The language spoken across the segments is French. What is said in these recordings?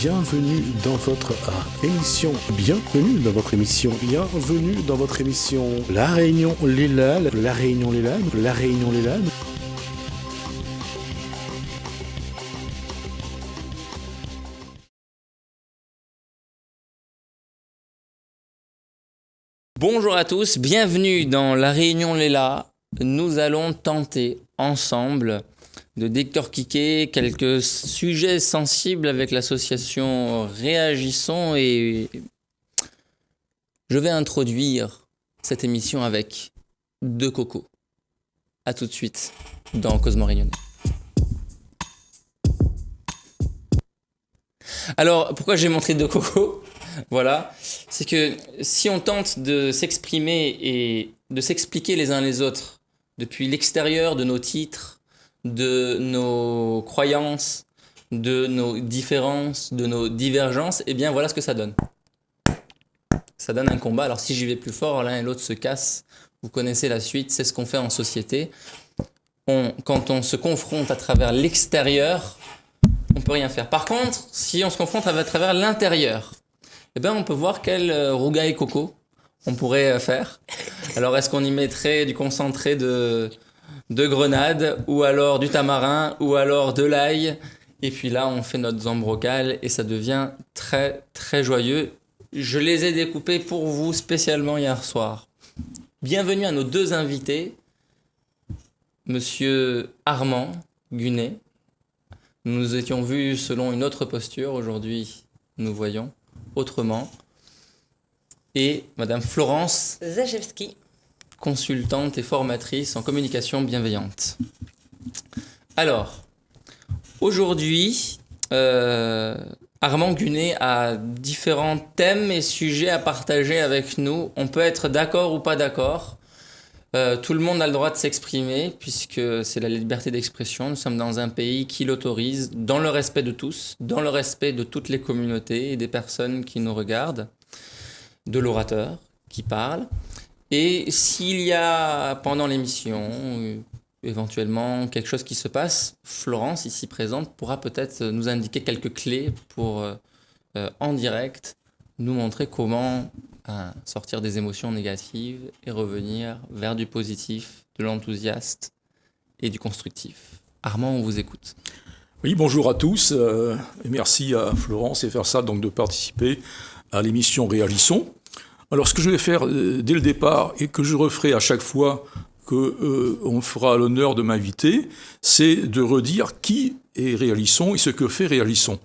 bienvenue dans votre émission, bienvenue dans votre émission, bienvenue dans votre émission, La Réunion Lélane, La Réunion Lélane, La Réunion Lélane. Bonjour à tous, bienvenue dans La Réunion Léla. Nous allons tenter ensemble de décortiquer quelques sujets sensibles avec l'association Réagissons et je vais introduire cette émission avec deux cocos. A tout de suite dans Cosmo Réunionnais. Alors, pourquoi j'ai montré deux cocos ? Voilà, c'est que si on tente de s'exprimer et de s'expliquer les uns les autres depuis l'extérieur de nos titres, de nos croyances, de nos différences, de nos divergences, eh bien voilà ce que ça donne. Ça donne un combat. Alors si j'y vais plus fort, l'un et l'autre se cassent. Vous connaissez la suite, c'est ce qu'on fait en société. Quand on se confronte à travers l'extérieur, on peut rien faire. Par contre, si on se confronte à travers l'intérieur, eh bien, on peut voir quel rougail coco on pourrait faire. Alors, est-ce qu'on y mettrait du concentré de grenade, ou alors du tamarin, ou alors de l'ail. Et puis là, on fait notre zambrocal et ça devient très, très joyeux. Je les ai découpés pour vous spécialement hier soir. Bienvenue à nos deux invités, Monsieur Armand Gunet. Nous nous étions vus selon une autre posture. Aujourd'hui, nous voyons autrement. Et Madame Florence Zachewski, consultante et formatrice en communication bienveillante. Alors, aujourd'hui, Armand Gunet a différents thèmes et sujets à partager avec nous. On peut être d'accord ou pas d'accord. Tout le monde a le droit de s'exprimer puisque c'est la liberté d'expression. Nous sommes dans un pays qui l'autorise, dans le respect de tous, dans le respect de toutes les communautés et des personnes qui nous regardent, de l'orateur qui parle. Et s'il y a pendant l'émission éventuellement quelque chose qui se passe, Florence, ici présente, pourra peut-être nous indiquer quelques clés pour en direct nous montrer comment sortir des émotions négatives et revenir vers du positif, de l'enthousiaste et du constructif. Armand, on vous écoute. Oui, bonjour à tous. Et merci à Florence et Fersat donc de participer à l'émission Réagissons. Alors, ce que je vais faire dès le départ et que je referai à chaque fois qu'on fera l'honneur de m'inviter, c'est de redire qui est Réagissons et ce que fait Réagissons.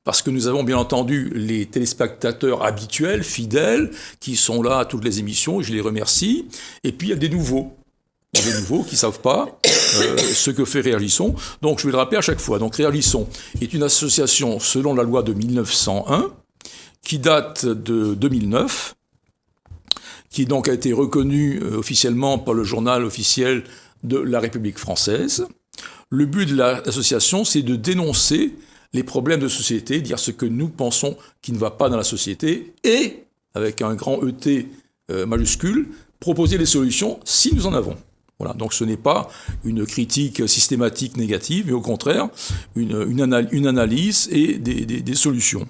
Parce que nous avons bien entendu les téléspectateurs habituels, fidèles, qui sont là à toutes les émissions, et je les remercie. Et puis il y a des nouveaux. Il y a des nouveaux qui ne savent pas ce que fait Réagissons. Donc je vais le rappeler à chaque fois. Donc Réagissons est une association selon la loi de 1901, qui date de 2009, qui donc a été reconnue officiellement par le journal officiel de la République française. Le but de l'association, c'est de dénoncer les problèmes de société, dire ce que nous pensons qui ne va pas dans la société, et, avec un grand ET majuscule, proposer des solutions si nous en avons. Voilà, donc ce n'est pas une critique systématique négative, mais au contraire, une analyse et des solutions.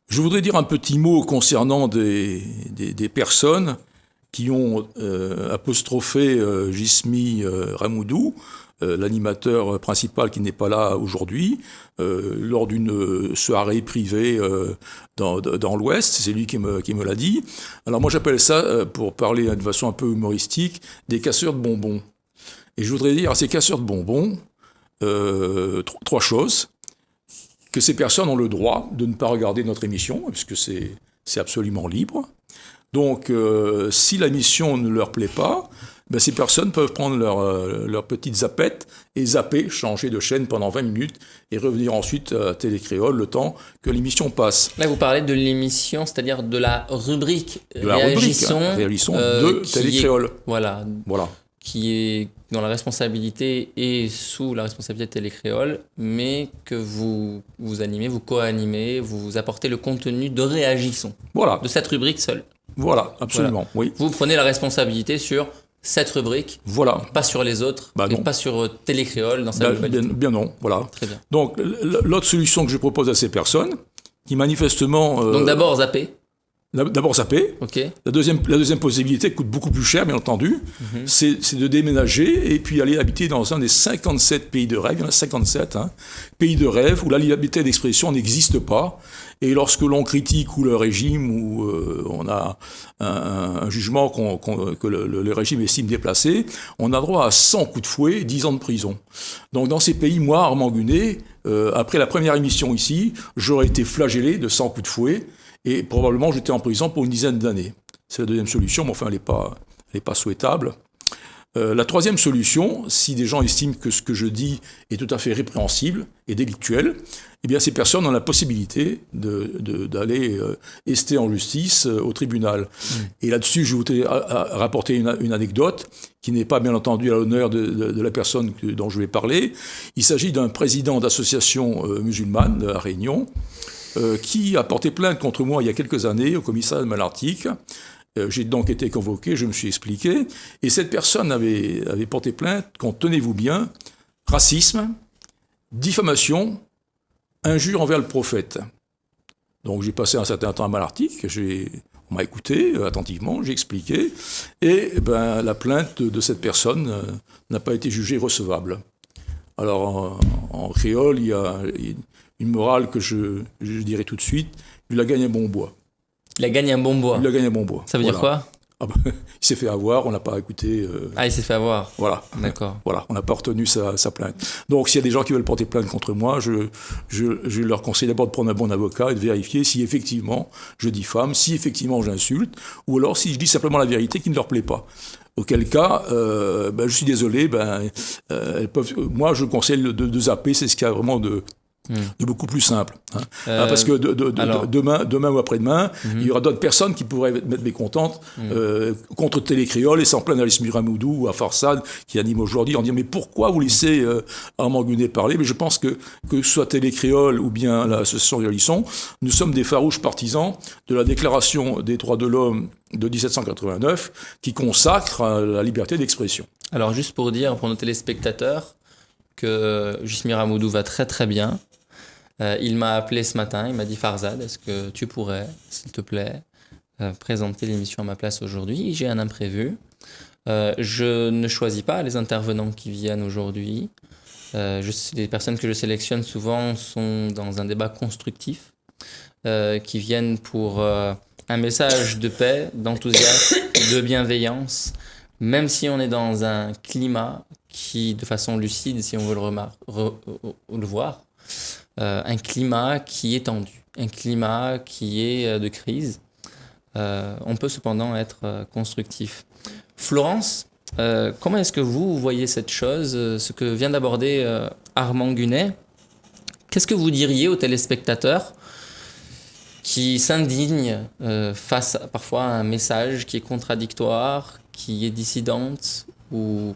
Je voudrais dire un petit mot concernant des personnes qui ont apostrophé Jismi Ramoudou, l'animateur principal qui n'est pas là aujourd'hui, lors d'une soirée privée dans l'Ouest, c'est lui qui me l'a dit. Alors moi j'appelle ça, pour parler de façon un peu humoristique, des casseurs de bonbons. Et je voudrais dire à ces casseurs de bonbons trois choses. Que ces personnes ont le droit de ne pas regarder notre émission, puisque c'est absolument libre. Donc, si la mission ne leur plaît pas, ben ces personnes peuvent prendre leurs petites zappettes et zapper, changer de chaîne pendant 20 minutes et revenir ensuite à Télé Créole le temps que l'émission passe. Là, vous parlez de l'émission, c'est-à-dire de la rubrique Réagissons de Télé Créole. Voilà. Qui est dans la responsabilité et sous la responsabilité de Télé Créole, mais que vous animez, vous co-animez, vous apportez le contenu de Réagissons. Voilà. De cette rubrique seule. Voilà, absolument, voilà. Oui. Vous prenez la responsabilité sur cette rubrique, Voilà. pas sur les autres, Bah et non. pas sur Télécréole dans sa globalité. Bien non, voilà. Très bien. Donc, l'autre solution que je propose à ces personnes, qui manifestement... Donc d'abord zapper, D'abord zapper. ok. La deuxième possibilité coûte beaucoup plus cher, bien entendu, c'est de déménager et puis aller habiter dans un des 57 pays de rêve. Il y en a 57, pays de rêve où la liberté d'expression n'existe pas. Et lorsque l'on critique ou le régime ou on a un jugement que le régime estime déplacé, on a droit à 100 coups de fouet, 10 ans de prison. Donc dans ces pays, moi, Armand Gunet, après la première émission ici, j'aurais été flagellé de 100 coups de fouet. Et probablement, j'étais en prison pour une dizaine d'années. C'est la deuxième solution, mais enfin, elle n'est pas souhaitable. La troisième solution, si des gens estiment que ce que je dis est tout à fait répréhensible et délictuel, eh bien, ces personnes ont la possibilité d'aller ester en justice au tribunal. Et là-dessus, je voudrais rapporter une anecdote qui n'est pas, bien entendu, à l'honneur de la personne dont je vais parler. Il s'agit d'un président d'association musulmane à Réunion, qui a porté plainte contre moi il y a quelques années au commissariat de Malartic. J'ai donc été convoqué, je me suis expliqué, et cette personne avait porté plainte contre, tenez-vous bien, racisme, diffamation, injure envers le prophète. Donc j'ai passé un certain temps à Malartic, on m'a écouté attentivement, j'ai expliqué, et la plainte de cette personne n'a pas été jugée recevable. Alors en créole, il y a une morale que je dirais tout de suite, il a gagné un bon bois. Il a gagné un bon bois. Il a gagné un bon bois. Ça veut dire quoi ? Il s'est fait avoir, on n'a pas écouté. Il s'est fait avoir. Voilà. D'accord. Voilà, on n'a pas retenu sa plainte. Donc s'il y a des gens qui veulent porter plainte contre moi, je leur conseille d'abord de prendre un bon avocat et de vérifier si effectivement je diffame, si effectivement j'insulte, ou alors si je dis simplement la vérité qui ne leur plaît pas. Auquel cas, je suis désolé, elles peuvent. Moi, je conseille de zapper, c'est ce qu'il y a vraiment de beaucoup plus simple. Parce que demain ou après-demain, il y aura d'autres personnes qui pourraient être mécontentes contre Télécréole et s'en plaindre à Alice Miramoudou ou à Farsad qui anime aujourd'hui en disant mais pourquoi vous laissez Armand Gunet parler ? Mais je pense que ce soit Télécréole ou bien l'association Réalisson, nous sommes des farouches partisans de la Déclaration des droits de l'homme de 1789 qui consacre la liberté d'expression. Alors juste pour dire pour nos téléspectateurs que Jusmir Amoudou va très très bien. Il m'a appelé ce matin, il m'a dit Farzad, est-ce que tu pourrais, s'il te plaît, présenter l'émission à ma place aujourd'hui ? J'ai un imprévu. Je ne choisis pas les intervenants qui viennent aujourd'hui. Les personnes que je sélectionne souvent sont dans un débat constructif, qui viennent pour un message de paix, d'enthousiasme, de bienveillance, même si on est dans un climat qui, de façon lucide, si on veut le voir, un climat qui est tendu, un climat qui est de crise. On peut cependant être constructif. Florence, comment est-ce que vous voyez cette chose, ce que vient d'aborder Armand Gunet ? Qu'est-ce que vous diriez aux téléspectateurs qui s'indignent face parfois à un message qui est contradictoire, qui est dissidente ou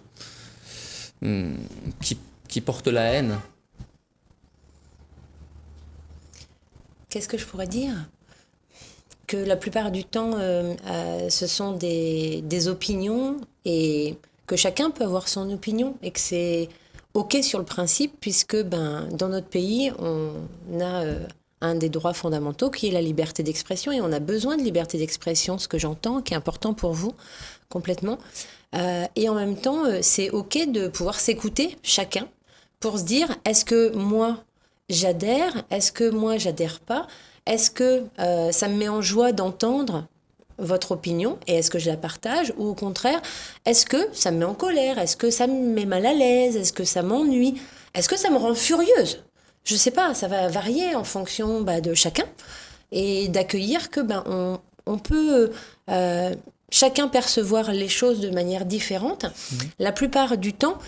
qui porte la haine ? Qu'est-ce que je pourrais dire ? Que la plupart du temps, ce sont des opinions et que chacun peut avoir son opinion et que c'est OK sur le principe puisque dans notre pays, on a un des droits fondamentaux qui est la liberté d'expression et on a besoin de liberté d'expression, ce que j'entends, qui est important pour vous, complètement. Et en même temps, c'est OK de pouvoir s'écouter chacun pour se dire, est-ce que moi, j'adhère ? Est-ce que moi, j'adhère pas ? Est-ce que ça me met en joie d'entendre votre opinion et est-ce que je la partage ? Ou au contraire, est-ce que ça me met en colère ? Est-ce que ça me met mal à l'aise ? Est-ce que ça m'ennuie ? Est-ce que ça me rend furieuse ? Je sais pas, ça va varier en fonction de chacun et d'accueillir que on peut chacun percevoir les choses de manière différente. La plupart du temps,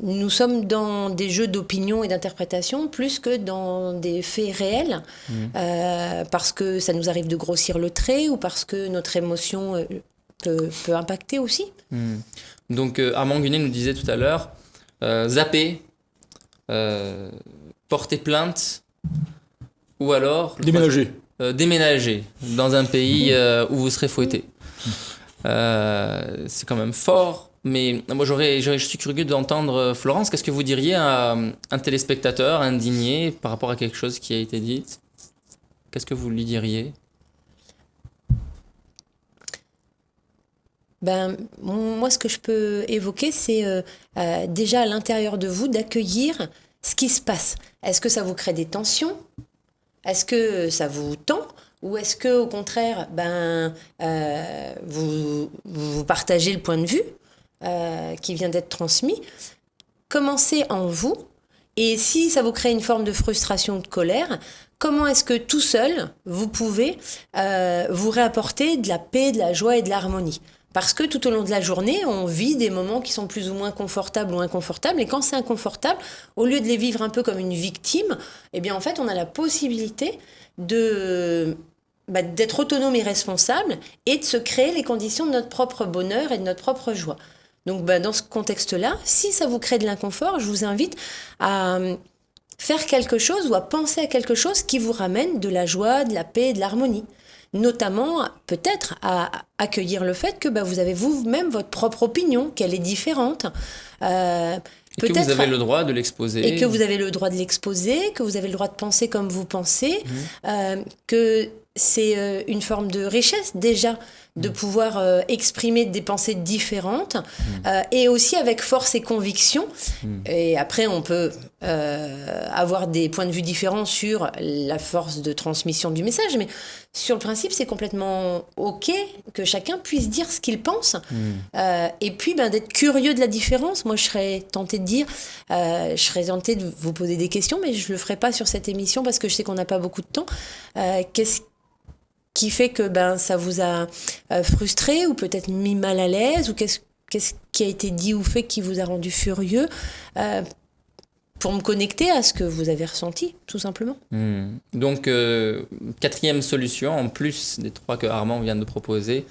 nous sommes dans des jeux d'opinion et d'interprétation plus que dans des faits réels, parce que ça nous arrive de grossir le trait ou parce que notre émotion peut impacter aussi. Donc Armand Gunet nous disait tout à l'heure, zapper, porter plainte ou alors... Déménager déménager dans un pays où vous serez fouetté. C'est quand même fort. Mais moi, je suis curieux d'entendre Florence. Qu'est-ce que vous diriez à un téléspectateur indigné par rapport à quelque chose qui a été dit? Qu'est-ce que vous lui diriez? Ben, moi, ce que je peux évoquer, c'est déjà à l'intérieur de vous d'accueillir ce qui se passe. Est-ce que ça vous crée des tensions? Est-ce que ça vous tend? Ou est-ce que, au contraire, vous partagez le point de vue qui vient d'être transmis? Commencez en vous. Et si ça vous crée une forme de frustration ou de colère, comment est-ce que tout seul, vous pouvez vous réapporter de la paix, de la joie et de l'harmonie? Parce que tout au long de la journée, on vit des moments qui sont plus ou moins confortables ou inconfortables. Et quand c'est inconfortable, au lieu de les vivre un peu comme une victime, eh bien en fait, on a la possibilité d'être autonome et responsable et de se créer les conditions de notre propre bonheur et de notre propre joie. Donc dans ce contexte-là, si ça vous crée de l'inconfort, je vous invite à faire quelque chose ou à penser à quelque chose qui vous ramène de la joie, de la paix et de l'harmonie. Notamment, peut-être, à accueillir le fait que vous avez vous-même votre propre opinion, qu'elle est différente. Et que vous avez le droit de l'exposer. Et que vous avez le droit de l'exposer, que vous avez le droit de penser comme vous pensez, que c'est une forme de richesse déjà de pouvoir exprimer des pensées différentes et aussi avec force et conviction. Et après, on peut avoir des points de vue différents sur la force de transmission du message, mais sur le principe, c'est complètement OK que chacun puisse dire ce qu'il pense et puis d'être curieux de la différence. Moi, je serais tentée de dire, je serais tentée de vous poser des questions, mais je ne le ferai pas sur cette émission parce que je sais qu'on n'a pas beaucoup de temps. Qu'est-ce qui fait que ça vous a frustré ou peut-être mis mal à l'aise, ou qu'est-ce qui a été dit ou fait qui vous a rendu furieux, pour me connecter à ce que vous avez ressenti, tout simplement. Donc, quatrième solution, en plus des 3 que Armand vient de proposer,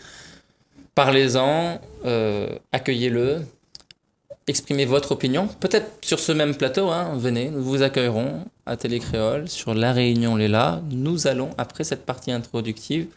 parlez-en, accueillez-le, exprimez votre opinion, peut-être sur ce même plateau, venez, nous vous accueillerons à Télé Créole, sur La Réunion Léla. Nous allons, après cette partie introductive,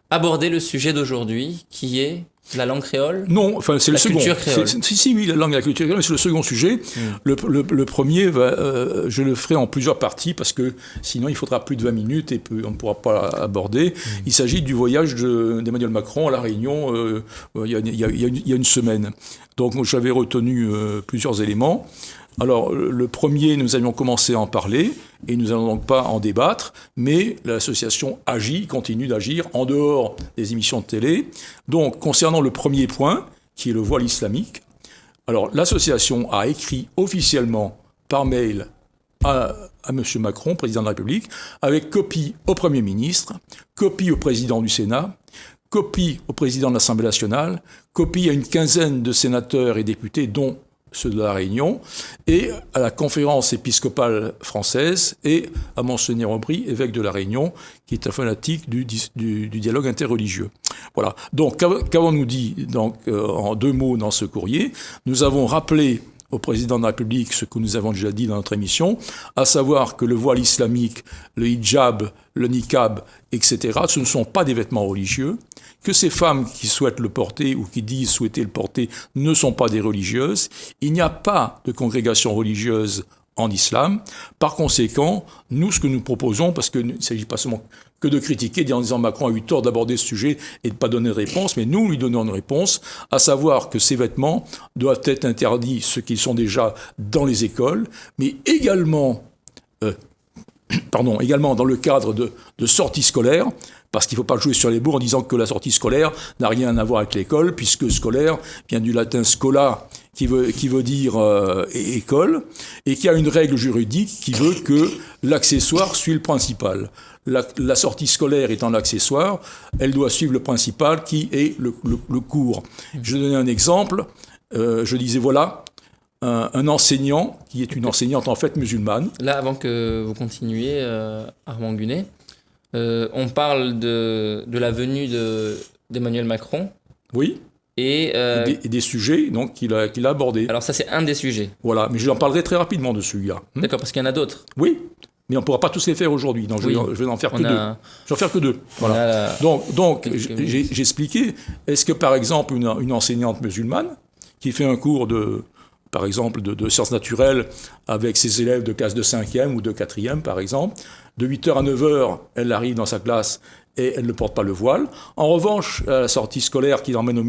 aborder le sujet d'aujourd'hui, qui est la langue créole. Non, enfin c'est le second. La culture créole. Oui, la langue et la culture créole, mais c'est le second sujet. Le premier, je le ferai en plusieurs parties, parce que sinon il faudra plus de 20 minutes et on ne pourra pas aborder. Il s'agit du voyage d'Emmanuel Macron à La Réunion il y a une semaine. Donc j'avais retenu plusieurs éléments. Alors, le premier, nous avions commencé à en parler, et nous n'allons donc pas en débattre, mais l'association agit, continue d'agir en dehors des émissions de télé. Donc, concernant le premier point, qui est le voile islamique, alors l'association a écrit officiellement par mail à M. Macron, président de la République, avec copie au Premier ministre, copie au président du Sénat, copie au président de l'Assemblée nationale, copie à une quinzaine de sénateurs et députés, dont ceux de La Réunion, et à la conférence épiscopale française, et à Monseigneur Aubry, évêque de La Réunion, qui est un fanatique du dialogue interreligieux. Voilà. Donc, qu'avons-nous dit en 2 mots dans ce courrier? Nous avons rappelé au président de la République ce que nous avons déjà dit dans notre émission, à savoir que le voile islamique, le hijab, le niqab, etc., ce ne sont pas des vêtements religieux, que ces femmes qui souhaitent le porter ou qui disent souhaiter le porter ne sont pas des religieuses. Il n'y a pas de congrégation religieuse en islam. Par conséquent, nous, ce que nous proposons, parce qu'il ne s'agit pas seulement que de critiquer, en disant Macron a eu tort d'aborder ce sujet et de ne pas donner de réponse, mais nous lui donnons une réponse, à savoir que ces vêtements doivent être interdits, ceux qui sont déjà dans les écoles, mais également dans le cadre de sorties scolaires, parce qu'il ne faut pas jouer sur les mots en disant que la sortie scolaire n'a rien à voir avec l'école, puisque scolaire vient du latin scola, qui veut dire école, et qui a une règle juridique qui veut que l'accessoire suit le principal. La sortie scolaire étant l'accessoire, elle doit suivre le principal qui est le cours. Je vais donner un exemple. Je disais, voilà, un enseignant, qui est une enseignante en fait musulmane. Là, avant que vous continuiez, Armand Gunet, on parle de la venue d'Emmanuel Macron. Oui. Et des sujets donc, qu'il a abordés. Alors ça, c'est un des sujets. Voilà, mais je en parlerai très rapidement de celui-là. D'accord, parce qu'il y en a d'autres. Oui. Mais on ne pourra pas tous les faire aujourd'hui. Donc, je vais en faire que deux. Je vais en faire que deux. Voilà. Donc j'ai expliqué, est-ce que, par exemple, une enseignante musulmane qui fait un cours par exemple, de sciences naturelles avec ses élèves de classe de 5e ou de 4e, par exemple, de 8h à 9h, elle arrive dans sa classe et elle ne porte pas le voile. En revanche, à la sortie scolaire qui l'emmène au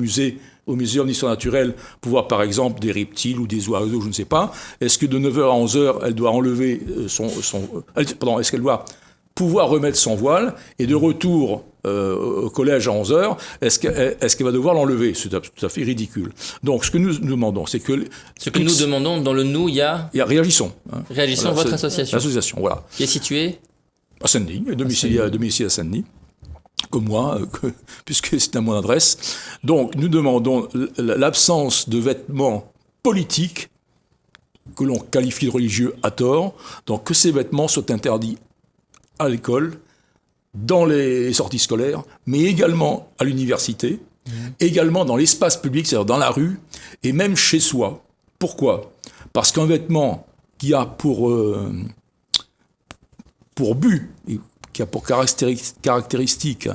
muséum d'histoire naturelle, pour voir par exemple des reptiles ou des oiseaux, je ne sais pas, est-ce que de 9h à 11h, elle doit enlever est-ce qu'elle doit pouvoir remettre son voile, et de retour au collège à 11h, est-ce qu'elle va devoir l'enlever? C'est tout à fait ridicule. Donc, ce que nous demandons, c'est que... Ce que nous demandons, dans le nous, il y a Réagissons. Réagissons, voilà, votre association. L'association, voilà. Qui est située à Saint-Denis, domicile à Saint-Denis, comme moi, puisque c'est à mon adresse. Donc, nous demandons l'absence de vêtements politiques que l'on qualifie de religieux à tort, donc que ces vêtements soient interdits à l'école, dans les sorties scolaires, mais également à l'université, également dans l'espace public, c'est-à-dire dans la rue, et même chez soi. Pourquoi ? Parce qu'un vêtement qui a pour but, qui a pour caractéristique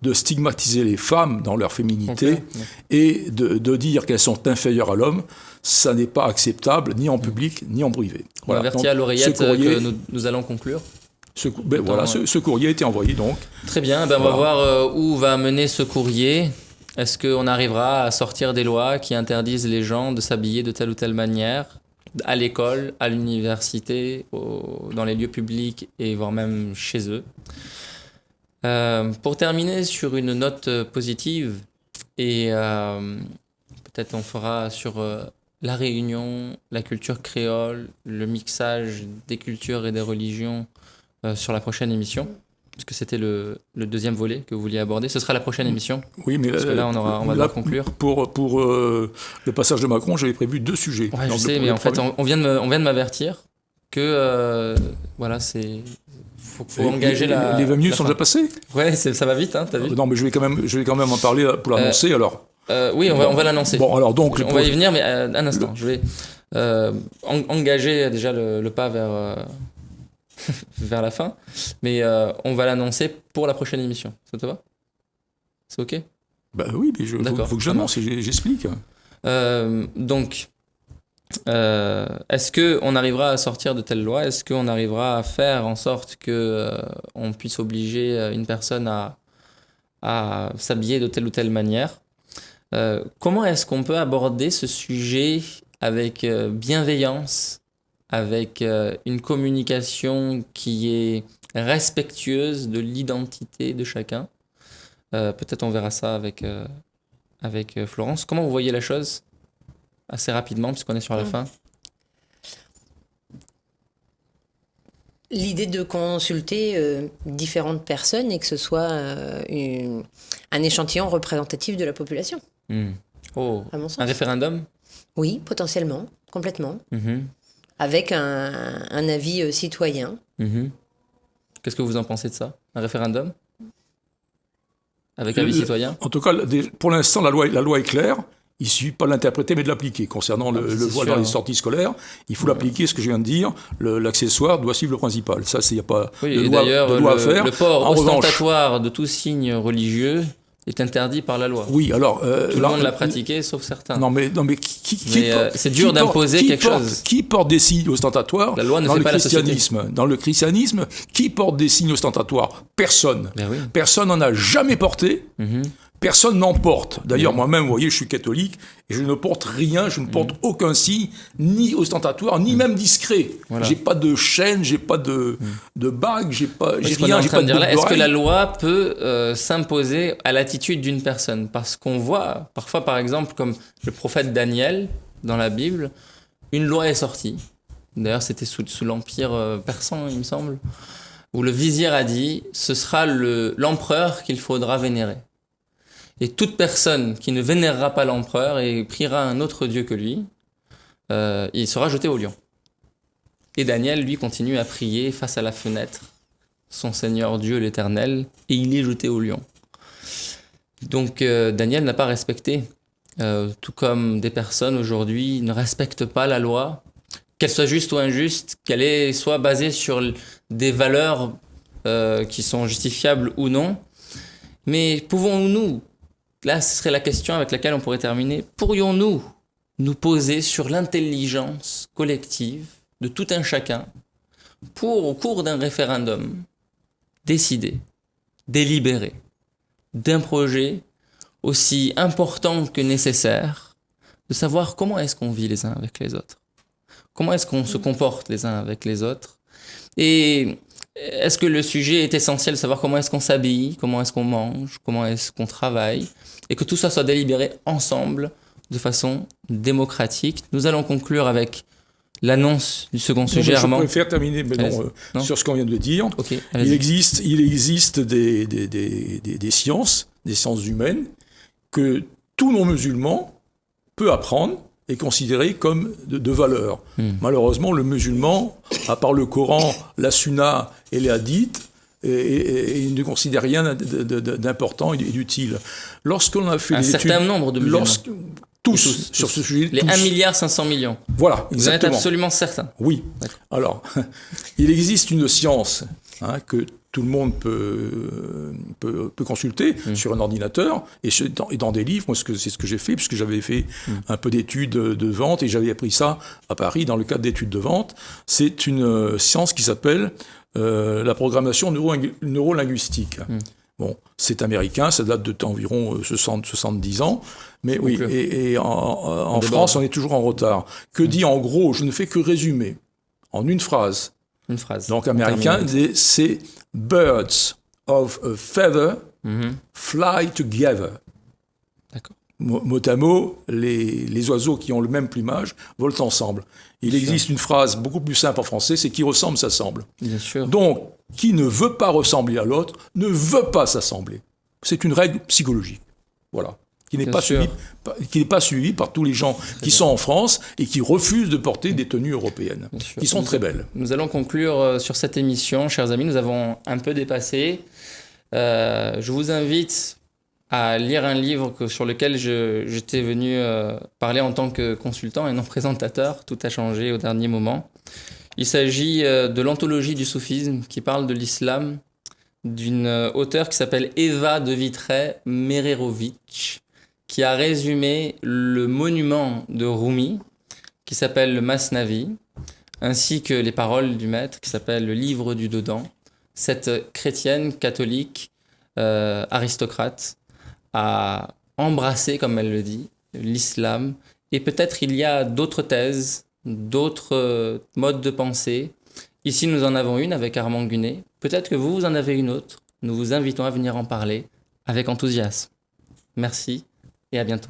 de stigmatiser les femmes dans leur féminité et de dire qu'elles sont inférieures à l'homme, ça n'est pas acceptable ni en public ni en privé. Voilà. On avertit à l'oreillette que nous allons conclure. Ce courrier a été envoyé donc. Très bien, on va voir où va mener ce courrier. Est-ce qu'on arrivera à sortir des lois qui interdisent les gens de s'habiller de telle ou telle manière à l'école, à l'université, dans les lieux publics et voire même chez eux. Pour terminer sur une note positive, et peut-être on fera sur la Réunion, la culture créole, le mixage des cultures et des religions sur la prochaine émission, parce que c'était le deuxième volet que vous vouliez aborder. Ce sera la prochaine émission. Oui, mais parce que là, on va devoir conclure. Pour le passage de Macron, j'avais prévu 2 sujets. Ouais, je sais, mais en fait, on vient de m'avertir que voilà, c'est faut engager les 20 minutes sont déjà passées. Ouais, ça va vite, hein, t'as vu. Non, mais je vais quand même en parler pour l'annoncer alors. Oui, on va l'annoncer. Bon, alors donc on va y venir, mais un instant, je vais engager déjà le pas vers la fin, mais on va l'annoncer pour la prochaine émission. Ça te va ? C'est ok ? Bah oui, mais faut que j'annonce et j'explique. Donc, est-ce qu'on arrivera à sortir de telles lois ? Est-ce qu'on arrivera à faire en sorte qu'on puisse obliger une personne à s'habiller de telle ou telle manière ? Comment est-ce qu'on peut aborder ce sujet avec bienveillance, avec une communication qui est respectueuse de l'identité de chacun? Peut-être on verra ça avec Florence. Comment vous voyez la chose ? Assez rapidement, puisqu'on est sur la fin. L'idée de consulter différentes personnes et que ce soit un échantillon représentatif de la population. Oh, à mon sens. Un référendum ? Oui, potentiellement, complètement. Mm-hmm. Avec un avis citoyen. Mm-hmm. Qu'est-ce que vous en pensez de ça ? Un référendum ? Avec avis citoyen ? En tout cas, pour l'instant, la loi est claire. Il ne suffit pas de l'interpréter, mais de l'appliquer. Concernant le voile dans les sorties scolaires, il faut l'appliquer, ce que je viens de dire. L'accessoire doit suivre le principal. Ça, il n'y a pas de loi à faire. Le port ostentatoire de tout signe religieux est interdit par la loi. Oui, alors... tout le monde l'a pratiqué, sauf certains. Non, mais c'est dur d'imposer quelque chose. Qui porte des signes ostentatoires la loi ne fait pas la société. Dans le christianisme, qui porte des signes ostentatoires ? Personne. Ben oui. Personne n'en a jamais porté. Mm-hmm. Personne n'en porte. D'ailleurs, moi-même, vous voyez, je suis catholique et je ne porte rien, je ne porte aucun signe, ni ostentatoire, ni même discret. Voilà. J'ai pas de chaîne, j'ai pas de bague, j'ai rien, j'ai pas de boucle d'oreille. Est-ce que la loi peut s'imposer à l'attitude d'une personne ? Parce qu'on voit, parfois, par exemple, comme le prophète Daniel, dans la Bible, une loi est sortie. D'ailleurs, c'était sous l'Empire persan, il me semble, où le vizir a dit « ce sera l'empereur qu'il faudra vénérer ». Et toute personne qui ne vénérera pas l'empereur et priera un autre dieu que lui, il sera jeté au lion. Et Daniel, lui, continue à prier face à la fenêtre son Seigneur Dieu l'Éternel, et il est jeté au lion. Donc Daniel n'a pas respecté, tout comme des personnes aujourd'hui ne respectent pas la loi, qu'elle soit juste ou injuste, qu'elle soit basée sur des valeurs qui sont justifiables ou non. Mais pouvons-nous, là ce serait la question avec laquelle on pourrait terminer, pourrions-nous nous poser sur l'intelligence collective de tout un chacun pour, au cours d'un référendum, décider, délibérer d'un projet aussi important que nécessaire, de savoir comment est-ce qu'on vit les uns avec les autres, comment est-ce qu'on se comporte les uns avec les autres, et est-ce que le sujet est essentiel de savoir comment est-ce qu'on s'habille, comment est-ce qu'on mange, comment est-ce qu'on travaille, et que tout ça soit délibéré ensemble de façon démocratique. Nous allons conclure avec l'annonce du second sujet, Armand. Je préfère terminer sur ce qu'on vient de dire. Okay, il existe des sciences humaines, que tout non-musulman peut apprendre et considérer comme de valeur. Malheureusement, le musulman, à part le Coran, la Sunna et les hadiths, il ne considère rien d'important et d'utile. Lorsqu'on a fait un certain nombre de musulmans. Tous, sur ce sujet. Les 1,5 milliard. Voilà, exactement. Vous en êtes absolument certain. Oui. D'accord. Alors, il existe une science que tout le monde peut consulter sur un ordinateur et dans des livres. Moi, c'est ce que j'ai fait, puisque j'avais fait un peu d'études de vente et j'avais appris ça à Paris dans le cadre d'études de vente. C'est une science qui s'appelle la programmation neurolinguistique. Bon, c'est américain, ça date d'environ 70 ans, mais oui, et en France, on est toujours en retard. Que dit en gros, je ne fais que résumer, en une phrase. Une phrase. Donc américain, c'est « Birds of a feather fly together ». D'accord. Mot à mot, les oiseaux qui ont le même plumage volent ensemble. Il existe une phrase beaucoup plus simple en français, c'est « qui ressemble s'assemble ». Bien sûr. Donc, qui ne veut pas ressembler à l'autre, ne veut pas s'assembler. C'est une règle psychologique. Voilà. Qui n'est pas suivie par tous les gens qui sont en France et qui refusent de porter des tenues européennes, qui sont très belles. Nous allons conclure sur cette émission, chers amis. Nous avons un peu dépassé. Je vous invite à lire un livre sur lequel j'étais venu parler en tant que consultant et non présentateur. Tout a changé au dernier moment. Il s'agit de l'anthologie du soufisme qui parle de l'islam, d'une auteure qui s'appelle Eva de Vitré-Mererovic, qui a résumé le monument de Rumi, qui s'appelle le Masnavi, ainsi que les paroles du maître, qui s'appelle le livre du dedans. Cette chrétienne catholique aristocrate a embrassé, comme elle le dit, l'islam. Et peut-être il y a d'autres thèses, d'autres modes de pensée. Ici, nous en avons une avec Armand Gunet. Peut-être que vous en avez une autre. Nous vous invitons à venir en parler avec enthousiasme. Merci et à bientôt.